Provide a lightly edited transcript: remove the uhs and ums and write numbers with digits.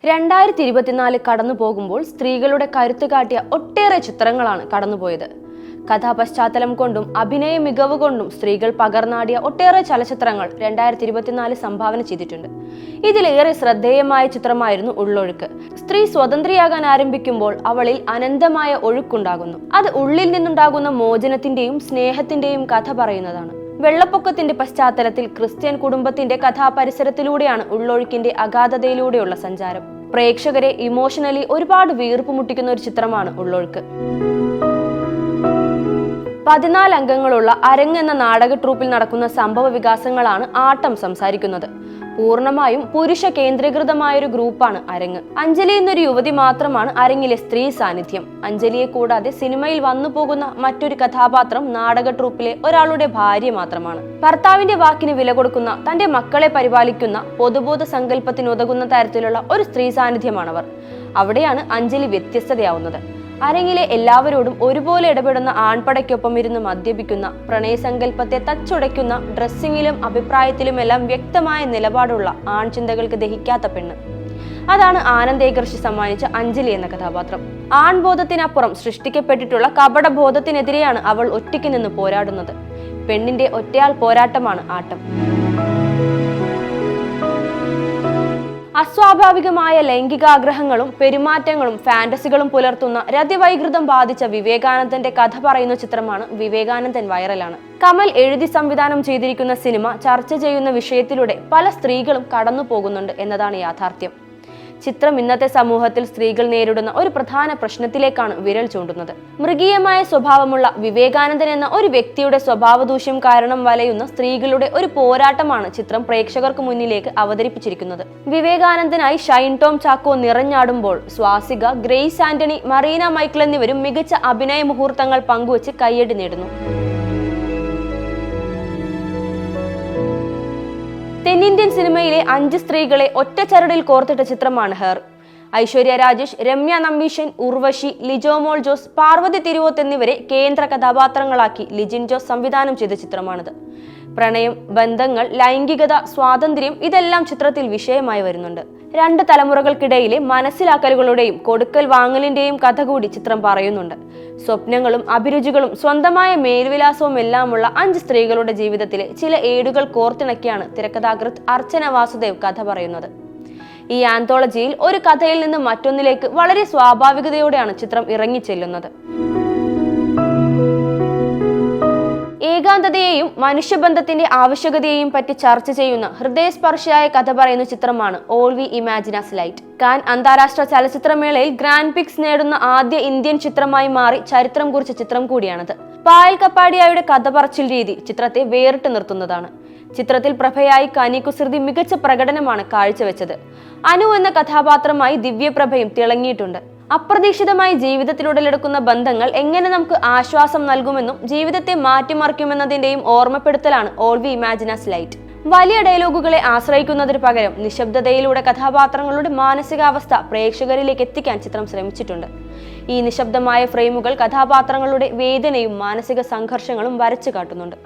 2024 കടന്നു പോകുമ്പോൾ സ്ത്രീകളുടെ കരുത്ത് കാട്ടിയ ഒട്ടേറെ ചിത്രങ്ങളാണ് കടന്നുപോയത്. കഥാപശ്ചാത്തലം കൊണ്ടും അഭിനയ മികവ് കൊണ്ടും സ്ത്രീകൾ പകർന്നാടിയ ഒട്ടേറെ ചലച്ചിത്രങ്ങൾ 2024 സംഭാവന ചെയ്തിട്ടുണ്ട്. ഇതിലേറെ ശ്രദ്ധേയമായ ചിത്രമായിരുന്നു ഉള്ളൊഴുക്ക്. സ്ത്രീ സ്വതന്ത്രയാകാൻ ആരംഭിക്കുമ്പോൾ അവളിൽ അനന്തമായ ഒഴുക്കുണ്ടാകുന്നു. അത് ഉള്ളിൽ നിന്നുണ്ടാകുന്ന മോചനത്തിന്റെയും സ്നേഹത്തിന്റെയും കഥ പറയുന്നതാണ്. വെള്ളപ്പൊക്കത്തിന്റെ പശ്ചാത്തലത്തിൽ ക്രിസ്ത്യൻ കുടുംബത്തിന്റെ കഥാപരിസരത്തിലൂടെയാണ് ഉള്ളൊഴുക്കിന്റെ അഗാധതയിലൂടെയുള്ള സഞ്ചാരം. പ്രേക്ഷകരെ ഇമോഷണലി ഒരുപാട് വീർപ്പ് മുട്ടിക്കുന്ന ഒരു ചിത്രമാണ് ഉള്ളൊഴുക്ക്. 14 അംഗങ്ങളുള്ള അരങ്ങ് എന്ന നാടക ട്രൂപ്പിൽ നടക്കുന്ന സംഭവ വികാസങ്ങളാണ് ആട്ടം സംസാരിക്കുന്നത്. പൂർണ്ണമായും പുരുഷ കേന്ദ്രീകൃതമായൊരു ഗ്രൂപ്പാണ് അരങ്ങ്. അഞ്ജലി എന്നൊരു യുവതി മാത്രമാണ് അരങ്ങിലെ സ്ത്രീ സാന്നിധ്യം. അഞ്ജലിയെ കൂടാതെ സിനിമയിൽ വന്നു പോകുന്ന മറ്റൊരു കഥാപാത്രം നാടക ട്രൂപ്പിലെ ഒരാളുടെ ഭാര്യ മാത്രമാണ്. ഭർത്താവിന്റെ വാക്കിന് വില കൊടുക്കുന്ന, തന്റെ മക്കളെ പരിപാലിക്കുന്ന, പൊതുബോധ സങ്കല്പത്തിനുതകുന്ന തരത്തിലുള്ള ഒരു സ്ത്രീ സാന്നിധ്യമാണവർ. അവിടെയാണ് അഞ്ജലി വ്യത്യസ്തതയാവുന്നത്. അരങ്ങിലെ എല്ലാവരോടും ഒരുപോലെ ഇടപെടുന്ന, ആൺപടയ്ക്കൊപ്പം ഇരുന്ന് മദ്യപിക്കുന്ന, പ്രണയസങ്കല്പത്തെ തച്ചുടയ്ക്കുന്ന, ഡ്രസ്സിങ്ങിലും അഭിപ്രായത്തിലുമെല്ലാം വ്യക്തമായ നിലപാടുള്ള, ആൺചിന്തകൾക്ക് ദഹിക്കാത്ത പെണ്ണ്. അതാണ് ആനന്ദേകർഷി സമ്മാനിച്ച അഞ്ജലി എന്ന കഥാപാത്രം. ആൺബോധത്തിനപ്പുറം സൃഷ്ടിക്കപ്പെട്ടിട്ടുള്ള കപടബോധത്തിനെതിരെയാണ് അവൾ ഒറ്റയ്ക്ക് നിന്ന് പോരാടുന്നത്. പെണ്ണിന്റെ ഒറ്റയാൾ പോരാട്ടമാണ് ആട്ടം. അസ്വാഭാവികമായ ലൈംഗികാഗ്രഹങ്ങളും പെരുമാറ്റങ്ങളും ഫാന്റസികളും പുലർത്തുന്ന രതിവൈകൃതം ബാധിച്ച വിവേകാനന്ദന്റെ കഥ പറയുന്ന ചിത്രമാണ് വിവേകാനന്ദൻ വൈറലാണ്. കമൽ എഴുതി സംവിധാനം ചെയ്തിരിക്കുന്ന സിനിമ ചർച്ച ചെയ്യുന്ന വിഷയത്തിലൂടെ പല സ്ത്രീകളും കടന്നു പോകുന്നുണ്ട് എന്നതാണ് യാഥാർത്ഥ്യം. ചിത്രം ഇന്നത്തെ സമൂഹത്തിൽ സ്ത്രീകൾ നേരിടുന്ന ഒരു പ്രധാന പ്രശ്നത്തിലേക്കാണ് വിരൽ ചൂണ്ടുന്നത്. മൃഗീയമായ സ്വഭാവമുള്ള വിവേകാനന്ദൻ എന്ന ഒരു വ്യക്തിയുടെ സ്വഭാവദൂഷ്യം കാരണം വലയുന്ന സ്ത്രീകളുടെ ഒരു പോരാട്ടമാണ് ചിത്രം പ്രേക്ഷകർക്ക് മുന്നിലേക്ക് അവതരിപ്പിച്ചിരിക്കുന്നത്. വിവേകാനന്ദനായി ഷൈൻ ടോം ചാക്കോ നിറഞ്ഞാടുമ്പോൾ സ്വാസിക, ഗ്രേസ് ആന്റണി, മറീന മൈക്കിൾ എന്നിവരും മികച്ച അഭിനയ മുഹൂർത്തങ്ങൾ പങ്കുവച്ച് കയ്യടി നേടുന്നു. തെന്നിന്ത്യൻ സിനിമയിലെ 5 സ്ത്രീകളെ ഒറ്റ ചരടിൽ കോർത്തിട്ട ചിത്രമാണ് ഹെർ. ഐശ്വര്യ രാജേഷ്, രമ്യ നമ്പീശൻ, ഉർവശി, ലിജോമോൾ ജോസ്, പാർവതി തിരുവോത്ത് എന്നിവരെ കേന്ദ്ര കഥാപാത്രങ്ങളാക്കി ലിജിൻ ജോസ് സംവിധാനം ചെയ്ത ചിത്രമാണിത്. പ്രണയം, ബന്ധങ്ങൾ, ലൈംഗികത, സ്വാതന്ത്ര്യം ഇതെല്ലാം ചിത്രത്തിൽ വിഷയമായി വരുന്നുണ്ട്. 2 തലമുറകൾക്കിടയിലെ മനസ്സിലാക്കലുകളുടെയും കൊടുക്കൽ വാങ്ങലിന്റെയും കഥ കൂടി ചിത്രം പറയുന്നുണ്ട്. സ്വപ്നങ്ങളും അഭിരുചികളും സ്വന്തമായ മേൽവിലാസവും എല്ലാമുള്ള 5 സ്ത്രീകളുടെ ജീവിതത്തിലെ ചില ഏടുകൾ കോർത്തിണക്കിയാണ് തിരക്കഥാകൃത്ത് അർച്ചന വാസുദേവ് കഥ പറയുന്നത്. ഈ ആന്തോളജിയിൽ ഒരു കഥയിൽ നിന്ന് മറ്റൊന്നിലേക്ക് വളരെ സ്വാഭാവികതയോടെയാണ് ചിത്രം ഇറങ്ങിച്ചെല്ലുന്നത്. ഏകാന്തതയെയും മനുഷ്യബന്ധത്തിന്റെ ആവശ്യകതയെയും പറ്റി ചർച്ച ചെയ്യുന്ന ഹൃദയസ്പർശിയായ കഥ പറയുന്ന ചിത്രമാണ് All V imagine as Light. Cannes അന്താരാഷ്ട്ര ചലച്ചിത്രമേളയിൽ ഗ്രാൻഡ് പിക്സ് നേടുന്ന ആദ്യ ഇന്ത്യൻ ചിത്രമായി മാറി ചരിത്രം കുറിച്ച ചിത്രം കൂടിയാണിത്. പായൽ കപ്പാടിയായുടെ കഥ പറച്ചിൽ രീതി ചിത്രത്തെ വേറിട്ട് നിർത്തുന്നതാണ്. ചിത്രത്തിൽ പ്രഭയായി കനി കുസൃതി മികച്ച പ്രകടനമാണ് കാഴ്ചവെച്ചത്. അനു എന്ന കഥാപാത്രമായി ദിവ്യപ്രഭയും തിളങ്ങിയിട്ടുണ്ട്. അപ്രതീക്ഷിതമായി ജീവിതത്തിൽ ഉടലെടുക്കുന്ന ബന്ധങ്ങൾ എങ്ങനെ നമുക്ക് ആശ്വാസം നൽകുമെന്നും ജീവിതത്തെ മാറ്റിമറിക്കുമെന്നതിന്റെയും ഓർമ്മപ്പെടുത്തലാണ് all V imagine as light. വലിയ ഡയലോഗുകളെ ആശ്രയിക്കുന്നതിന് പകരം നിശബ്ദതയിലൂടെ കഥാപാത്രങ്ങളുടെ മാനസികാവസ്ഥ പ്രേക്ഷകരിലേക്ക് എത്തിക്കാൻ ചിത്രം ശ്രമിച്ചിട്ടുണ്ട്. ഈ നിശബ്ദമായ ഫ്രെയിമുകൾ കഥാപാത്രങ്ങളുടെ വേദനയും മാനസിക സംഘർഷങ്ങളും വരച്ചു കാട്ടുന്നുണ്ട്.